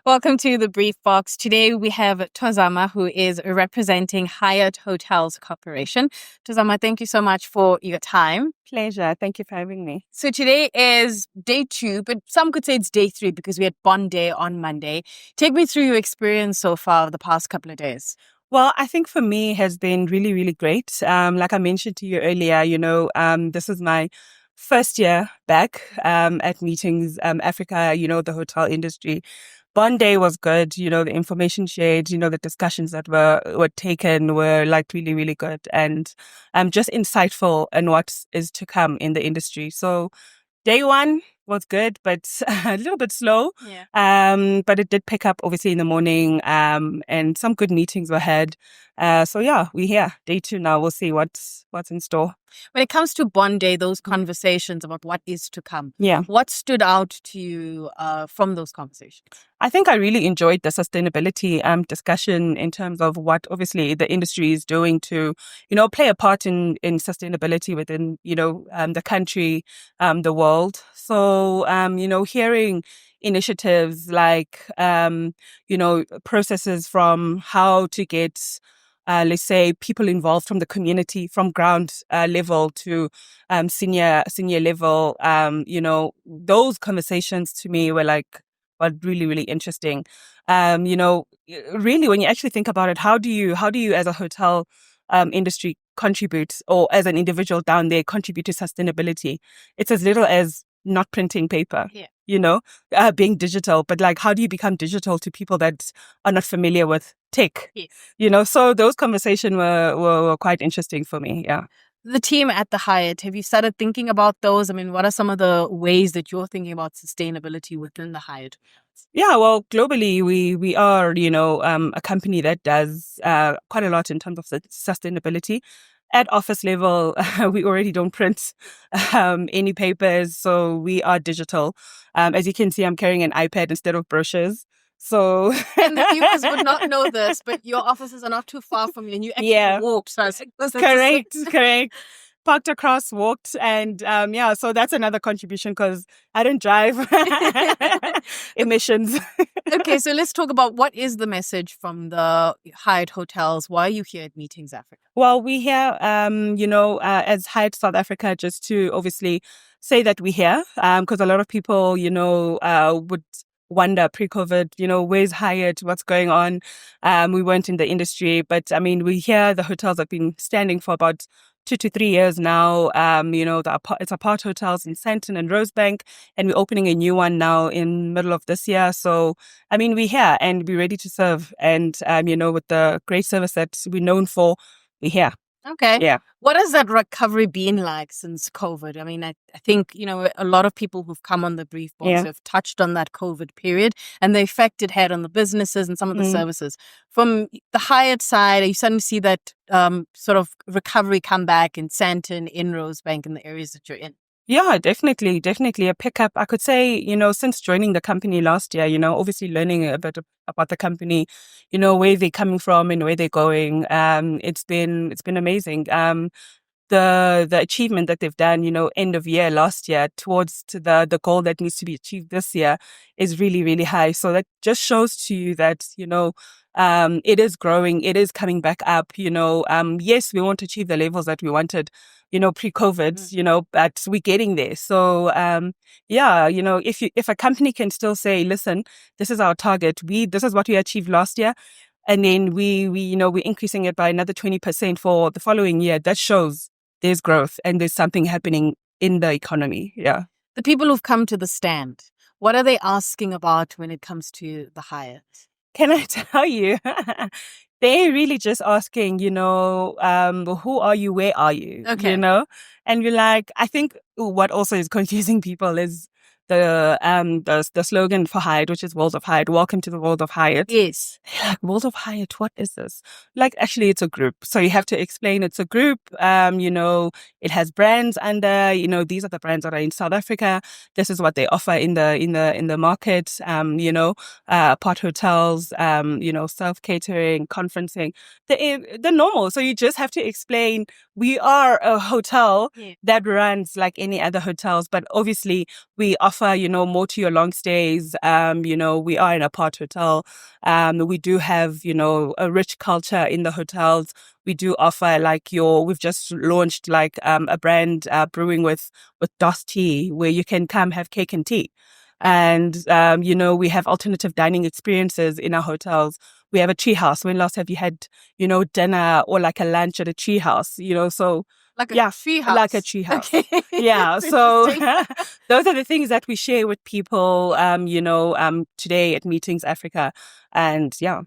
Welcome to the Brief Box. Today we have Thozama, who is representing Hyatt Hotels Corporation. Thozama, thank you so much for your time. Pleasure. Thank you for having me. So today is day 2, but some could say it's day 3 because we had Bond Day on Monday. Take me through your experience so far the past couple of days. Well, I think for me has been really, really great. Like I mentioned to you earlier, this is my first year back at Meetings Africa, the hotel industry. Bond Day was good. The information shared, the discussions that were taken were like really, really good and just insightful in what is to come in the industry. So day one was good, but a little bit slow. Yeah. But it did pick up obviously in the morning. And some good meetings were had. So yeah, we're here. Day 2 now. We'll see what's in store. When it comes to Bond Day, those conversations about what is to come, Yeah. what stood out to you from those conversations? I think I really enjoyed the sustainability discussion in terms of what obviously the industry is doing to, play a part in sustainability within, the country, the world. So, hearing initiatives like, processes from how to get let's say people involved from the community, from ground level to senior level. Those conversations to me were really, really interesting. Really, when you actually think about it, how do you as a hotel industry contribute, or as an individual down there contribute to sustainability? It's as little as not printing paper. Yeah. Being digital, but how do you become digital to people that are not familiar with tech? Yes. So those conversations were quite interesting for me. Yeah. The team at the Hyatt, have you started thinking about those? I mean, what are some of the ways that you're thinking about sustainability within the Hyatt? Yeah, well, globally, we are, a company that does quite a lot in terms of sustainability. At office level, we already don't print any papers, so we are digital. As you can see, I'm carrying an iPad instead of brochures. So, and the viewers would not know this, but your offices are not too far from you, and you actually walked. So correct. Parked across, walked, and so that's another contribution because I don't drive. Emissions. Okay, so let's talk about what is the message from the Hyatt hotels. Why are you here at Meetings Africa? Well, we're here, as Hyatt South Africa, just to obviously say that we're here, because a lot of people, would wonder pre-COVID, where's Hyatt, what's going on? We weren't in the industry, but I mean, we're here. The hotels have been standing for about 2 to 3 years now. It's apart hotels in Sandton and Rosebank, and we're opening a new one now in middle of this year. So, I mean, we're here and we're ready to serve. And, with the great service that we're known for, we're here. Okay. Yeah. What has that recovery been like since COVID? I mean, I think, a lot of people who've come on the Brief Box have touched on that COVID period and the effect it had on the businesses and some of the services. From the Hyatt side, are you starting to see that sort of recovery come back in Sandton, in Rosebank, in the areas that you're in? Yeah, definitely a pickup. I could say, since joining the company last year, obviously learning a bit about the company, where they're coming from and where they're going. It's been amazing. The achievement that they've done, end of year last year towards to the goal that needs to be achieved this year is really, really high. So that just shows to you that, it is growing, it is coming back up, yes, we won't achieve the levels that we wanted, pre-COVID, but we're getting there. So, if a company can still say, listen, this is our target, this is what we achieved last year, and then we're increasing it by another 20% for the following year, that shows there's growth and there's something happening in the economy. Yeah. The people who've come to the stand, what are they asking about when it comes to the Hyatt? Can I tell you? They're really just asking, who are you? Where are you? Okay. And you're like, I think what also is confusing people is the slogan for Hyatt, which is World of Hyatt. Welcome to the World of Hyatt. Yes. Like, World of Hyatt, what is this? Actually, it's a group. So you have to explain it's a group. It has brands under, these are the brands that are in South Africa. This is what they offer in the market. Apart hotels, self-catering, conferencing, the normal. So you just have to explain we are a hotel that runs like any other hotels, but obviously we offer offer, more to your long stays. We are an apart hotel. We do have, a rich culture in the hotels. We do offer we've just launched a brand brewing with DOS tea, where you can come have cake and tea. And, we have alternative dining experiences in our hotels. We have a tree house. When last have you had, dinner or like a lunch at a tree house, so Like a yeah, tree house. like a tree house. Okay. Yeah. That's So interesting. those are the things that we share with people, today at Meetings Africa. And yeah.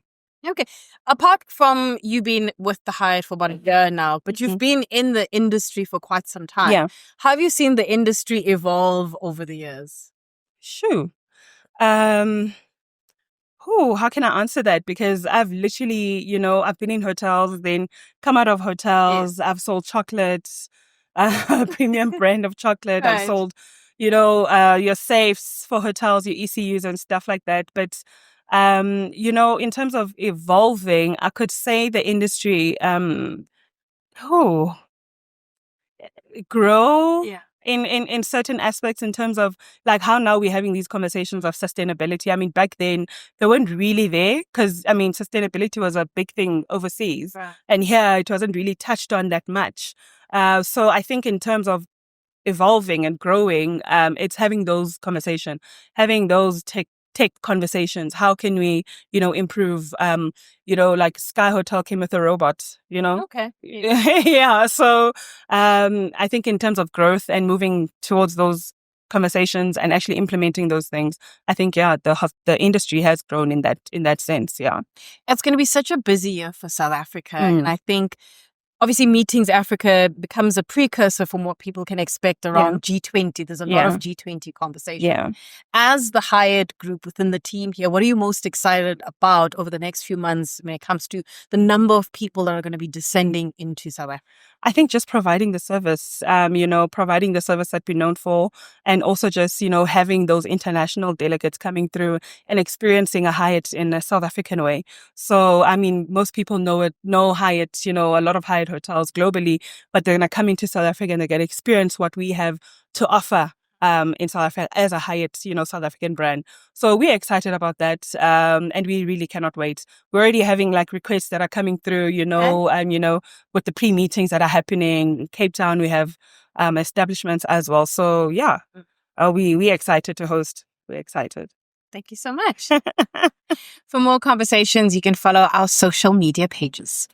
Okay. Apart from you being with the Hyatt for about a year now, but you've been in the industry for quite some time. Yeah. How have you seen the industry evolve over the years? Sure. Um, how can I answer that? Because I've literally, I've been in hotels, then come out of hotels. I've sold chocolates, a premium brand of chocolate. I've Right. sold, your safes for hotels, your ECUs and stuff like that. But, in terms of evolving, I could say the industry, oh, grow Yeah. in certain aspects, in terms of like how now we're having these conversations of sustainability. I mean, back then they weren't really there, because I mean, sustainability was a big thing overseas, Right. and here it wasn't really touched on that much. So I think in terms of evolving and growing, it's having those conversations, having those tech conversations. How can we, improve? Like Sky Hotel came with a robot, Okay. Yeah. So I think in terms of growth and moving towards those conversations and actually implementing those things, I think the industry has grown in that sense. Yeah. It's going to be such a busy year for South Africa. And I think obviously Meetings Africa becomes a precursor from what people can expect around G20. There's a lot of G20 conversation. Yeah. As the Hyatt group within the team here, what are you most excited about over the next few months when it comes to the number of people that are going to be descending into South Africa? I think just providing the service, providing the service that we're known for, and also just, having those international delegates coming through and experiencing a Hyatt in a South African way. So, I mean, most people know Hyatt, a lot of Hyatt hotels globally, but they're going to come into South Africa and they're going to experience what we have to offer in South Africa as a Hyatt, South African brand. So we're excited about that. And we really cannot wait. We're already having requests that are coming through, with the pre-meetings that are happening. In Cape Town, we have establishments as well. So yeah, we're excited to host. We're excited. Thank you so much. For more conversations, you can follow our social media pages.